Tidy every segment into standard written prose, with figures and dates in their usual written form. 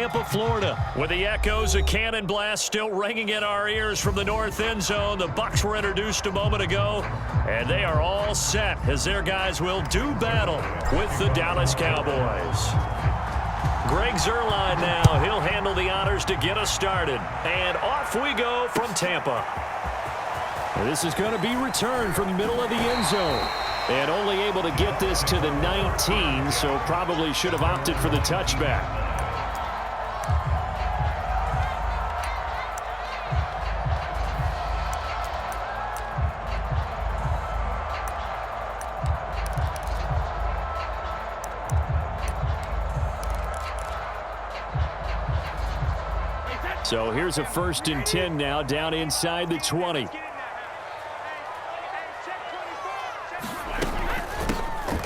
Tampa, Florida. With the echoes of cannon blast still ringing in our ears from the north end zone, the Bucs were introduced a moment ago, and they are all set as their guys will do battle with the Dallas Cowboys. Greg Zuerlein now. He'll handle the honors to get us started. And off we go from Tampa. This is going to be returned from the middle of the end zone. And only able to get this to the 19, so probably should have opted for the touchback. So here's a 1st and 10 now, down inside the 20.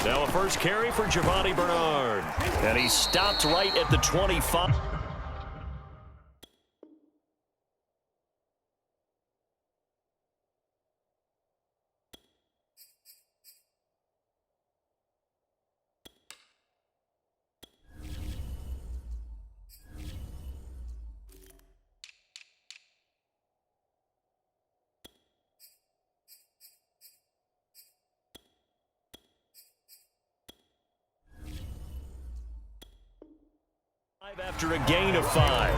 Now a first carry for Giovanni Bernard. And he stopped right at the 25. After a gain of 5.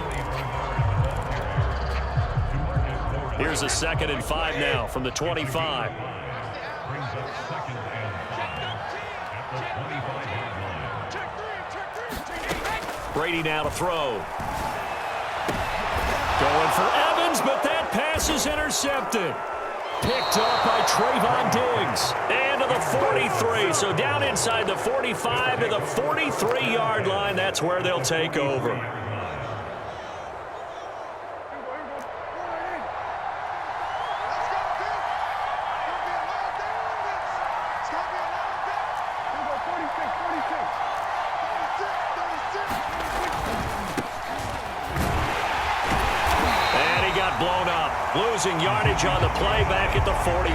Here's a 2nd and 5 now from the 25. Brady now to throw. Going for Evans, but that pass is intercepted. Picked up by Trayvon Diggs. And to the 43. So down inside the 45 to the 43-yard line. That's where they'll take over. Blown up, losing yardage on the play back at the 44.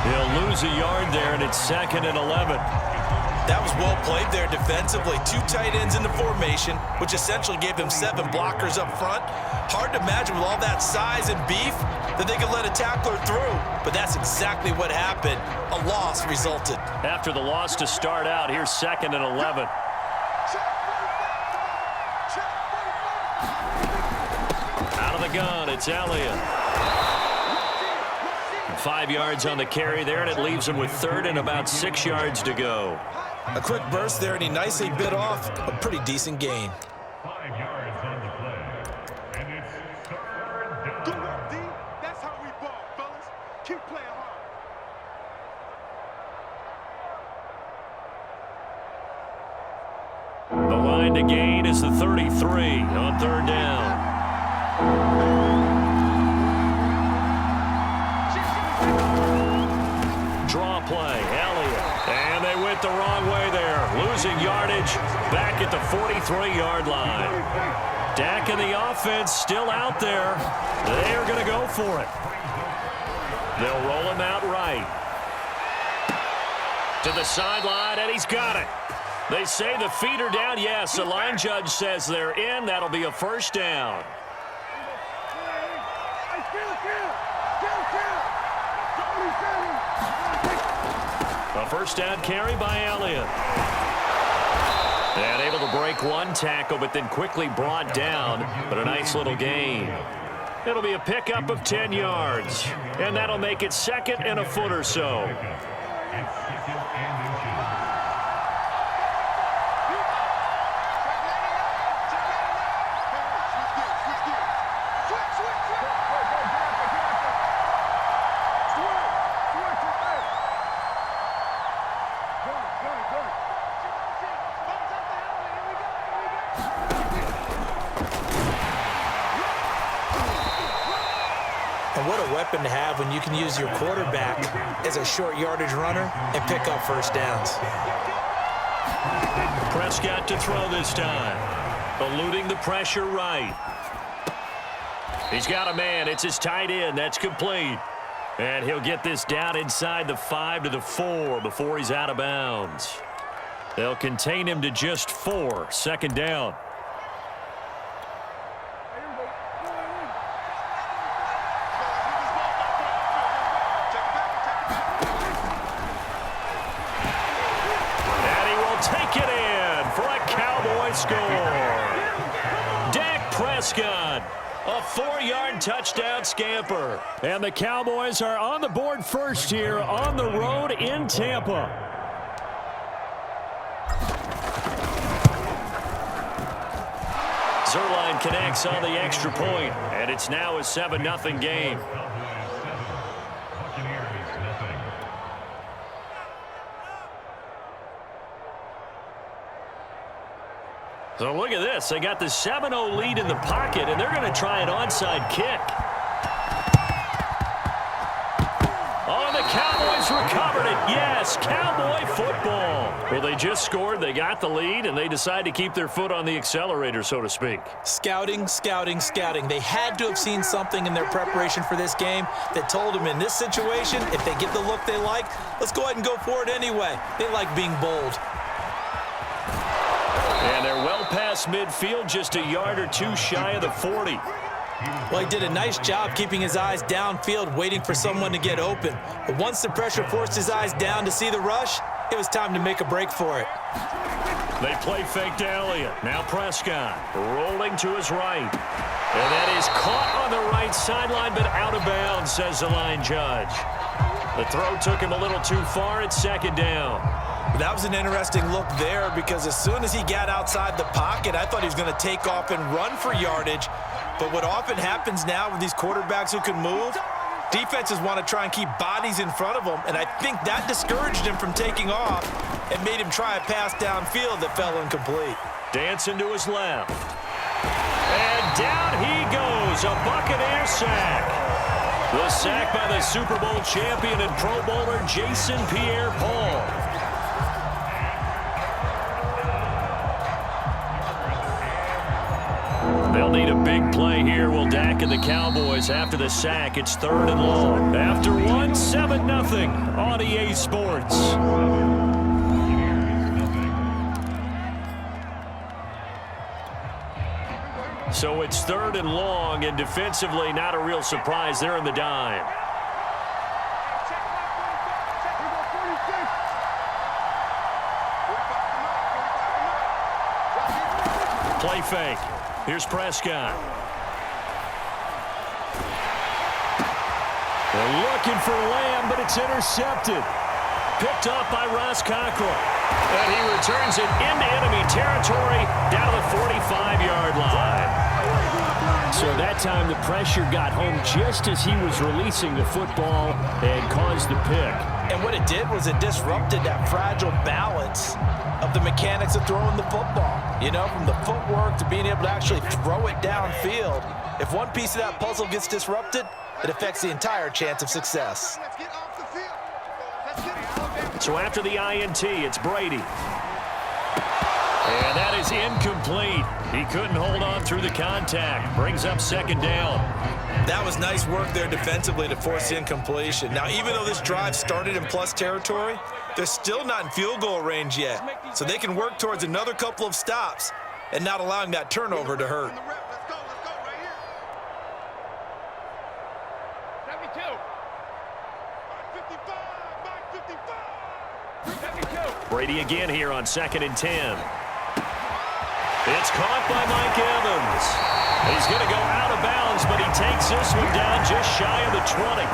He'll lose a yard there, and it's 2nd and 11. That was well played there defensively. 2 tight ends in the formation, which essentially gave them 7 blockers up front. Hard to imagine with all that size and beef that they could let a tackler through, but that's exactly what happened. A loss resulted. After the loss to start out, here's 2nd and 11. Gun, it's Elliott. 5 yards on the carry there, and it leaves him with 3rd and about 6 yards to go. A quick burst there, and he nicely bit off a pretty decent gain. 5 yards on the play. And it's 3rd down. Go up, D. That's how we ball, fellas. Keep playing hard. The line to gain is the 33 on 3rd down. Draw play, Elliott. And they went the wrong way there. Losing yardage back at the 43-yard line. Dak and the offense still out there. They are going to go for it. They'll roll him out right. To the sideline, and he's got it. They say the feet are down. Yes, the line judge says they're in. That'll be a 1st down. A 1st down carry by Elliott. And able to break 1 tackle, but then quickly brought down. But a nice little gain. It'll be a pickup of 10 yards. And that'll make it 2nd and a foot or so. And what a weapon to have when you can use your quarterback as a short yardage runner and pick up 1st downs. Prescott to throw this time. Eluding the pressure right. He's got a man. It's his tight end. That's complete. And he'll get this down inside the 5 to the 4 before he's out of bounds. They'll contain him to just 4. Second down. And he will take it in for a Cowboy score. Dak Prescott, a 4-yard touchdown scamper. And the Cowboys are on the board first here on the road in Tampa. Zerline connects on the extra point, and it's now a 7-0 game. So look at this. They got the 7-0 lead in the pocket, and they're going to try an onside kick. Oh, the Cowboys recovered it. Yes, Cowboy football. Well, they just scored. They got the lead, and they decide to keep their foot on the accelerator, so to speak. Scouting, scouting, scouting. They had to have seen something in their preparation for this game that told them in this situation, if they get the look they like, let's go ahead and go for it anyway. They like being bold. And they're well past midfield, just a yard or two shy of the 40. Well, he did a nice job keeping his eyes downfield, waiting for someone to get open. But once the pressure forced his eyes down to see the rush, it was time to make a break for it. They play fake to Elliott. Now Prescott rolling to his right. And that is caught on the right sideline, but out of bounds, says the line judge. The throw took him a little too far. It's second down. That was an interesting look there because as soon as he got outside the pocket, I thought he was going to take off and run for yardage. But what often happens now with these quarterbacks who can move, defenses want to try and keep bodies in front of them, and I think that discouraged him from taking off and made him try a pass downfield that fell incomplete. Dancing to his left. And down he goes, a Buccaneer sack. The sack by the Super Bowl champion and Pro Bowler Jason Pierre-Paul. They'll need a big play here, will Dak and the Cowboys. After the sack, it's 3rd and long. After one, 7-0 on EA Sports. So it's 3rd and long, and defensively, not a real surprise. They're in the dime. Play fake. Here's Prescott. They're looking for Lamb, but it's intercepted. Picked up by Ross Cockrell. And he returns it into enemy territory down the 45-yard line. So that time the pressure got home just as he was releasing the football and caused the pick. And what it did was it disrupted that fragile balance of the mechanics of throwing the football. You know, from the footwork to being able to actually throw it downfield. If one piece of that puzzle gets disrupted, it affects the entire chance of success. So after the INT, it's Brady. And that is incomplete. He couldn't hold on through the contact. Brings up second down. That was nice work there defensively to force the incompletion. Now, even though this drive started in plus territory, they're still not in field goal range yet. So they can work towards another couple of stops and not allowing that turnover to hurt. Brady again here on 2nd and 10. It's caught by Mike Evans. He's going to go out of bounds, but he takes this one down just shy of the 20.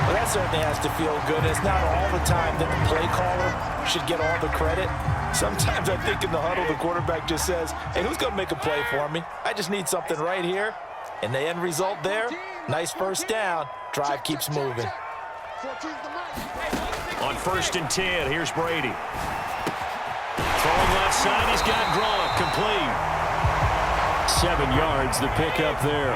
Well, that certainly has to feel good. It's not all the time that the play caller should get all the credit. Sometimes I think in the huddle, the quarterback just says, hey, who's going to make a play for me? I just need something right here. And the end result there, nice first down. Drive keeps moving. On 1st and 10, here's Brady. Throwing left side, he's got Gronk, complete. 7 yards, the pickup there.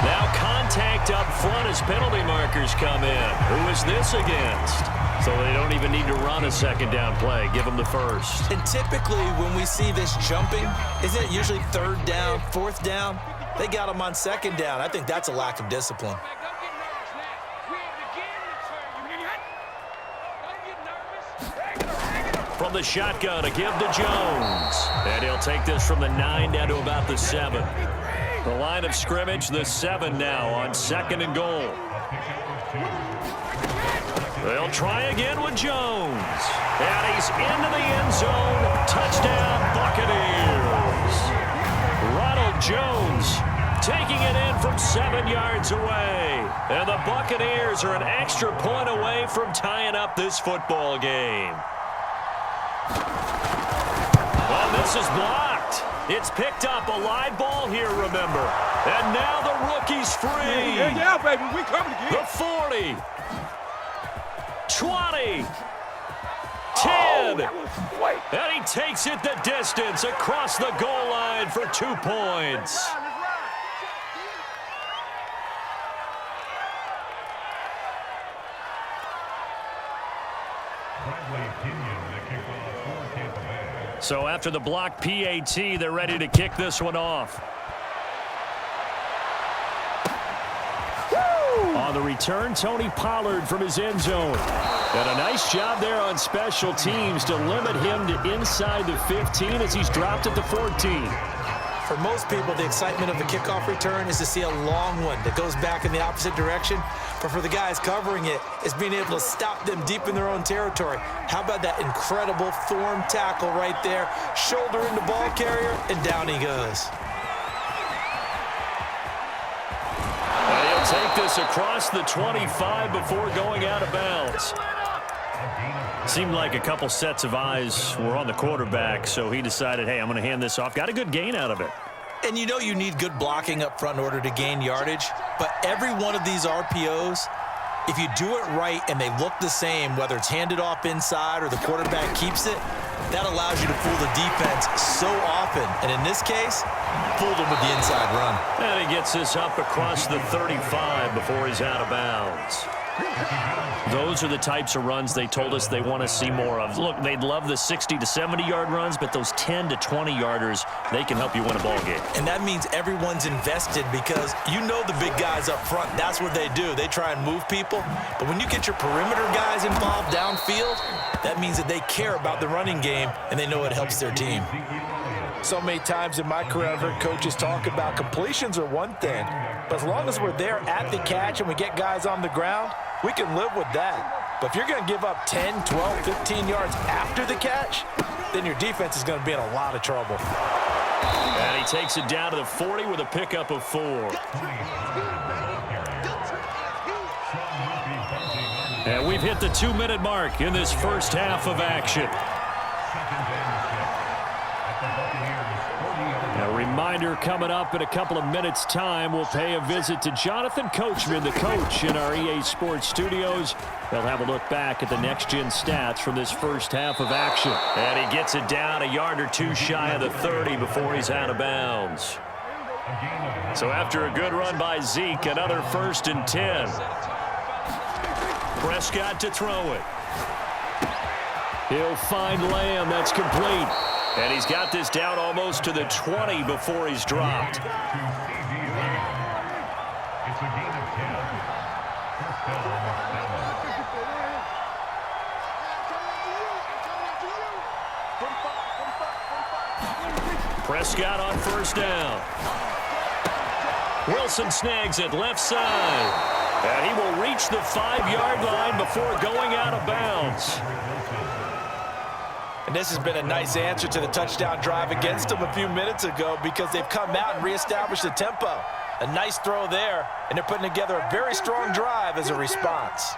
Now contact up front as penalty markers come in. Who is this against? So they don't even need to run a second down play. Give them the first. And typically when we see this jumping, isn't it usually 3rd down, 4th down? They got them on 2nd down. I think that's a lack of discipline. from the shotgun to give to Jones. And he'll take this from the 9 down to about the 7. The line of scrimmage, the 7 now on 2nd and goal. They'll try again with Jones. And he's into the end zone. Touchdown, Buccaneers. Ronald Jones taking it in from 7 yards away. And the Buccaneers are an extra point away from tying up this football game. Well, this is blocked. It's picked up, a live ball here, remember. And now the rookie's free. Yeah, baby, we coming again. The 40. 20. 10. And he takes it the distance across the goal line for 2 points. So after the block PAT, they're ready to kick this one off. On the return, Tony Pollard from his end zone. And a nice job there on special teams to limit him to inside the 15 as he's dropped at the 14. For most people, the excitement of the kickoff return is to see a long one that goes back in the opposite direction. But for the guys covering it, it's being able to stop them deep in their own territory. How about that incredible form tackle right there? Shoulder into ball carrier, and down he goes. And he'll take this across the 25 before going out of bounds. Seemed like a couple sets of eyes were on the quarterback, so he decided, hey, I'm going to hand this off. Got a good gain out of it. And you know you need good blocking up front in order to gain yardage, but every one of these RPOs, if you do it right and they look the same, whether it's handed off inside or the quarterback keeps it, that allows you to fool the defense so often. And in this case, fooled them with the inside run. And he gets this up across the 35 before he's out of bounds. Those are the types of runs they told us they want to see more of. Look, they'd love the 60 to 70-yard runs, but those 10 to 20-yarders, they can help you win a ball game. And that means everyone's invested because you know the big guys up front, that's what they do. They try and move people. But when you get your perimeter guys involved downfield, that means that they care about the running game and they know it helps their team. So many times in my career, I've heard coaches talk about completions are one thing, but as long as we're there at the catch and we get guys on the ground, we can live with that. But if you're going to give up 10, 12, 15 yards after the catch, then your defense is going to be in a lot of trouble. And he takes it down to the 40 with a pickup of 4. And we've hit the 2-minute mark in this first half of action. A reminder coming up in a couple of minutes' time, we'll pay a visit to Jonathan Coachman, the coach in our EA Sports studios. They'll have a look back at the next-gen stats from this first half of action. And he gets it down a yard or two shy of the 30 before he's out of bounds. So after a good run by Zeke, another 1st and 10. Prescott to throw it. He'll find Lamb. That's complete. And he's got this down almost to the 20 before he's dropped. It's a gain of 10. First down. Prescott on 1st down. Wilson snags it left side. And he will reach the 5-yard line before going out of bounds. And this has been a nice answer to the touchdown drive against them a few minutes ago because they've come out and reestablished the tempo. A nice throw there, and they're putting together a very strong drive as a response.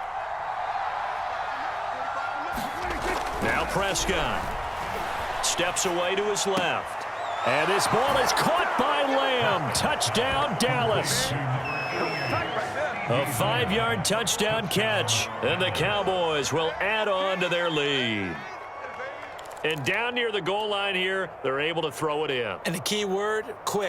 Now Prescott steps away to his left. And this ball is caught by Lamb. Touchdown, Dallas. A 5-yard touchdown catch. And the Cowboys will add on to their lead. And down near the goal line here, they're able to throw it in. And the key word, quick.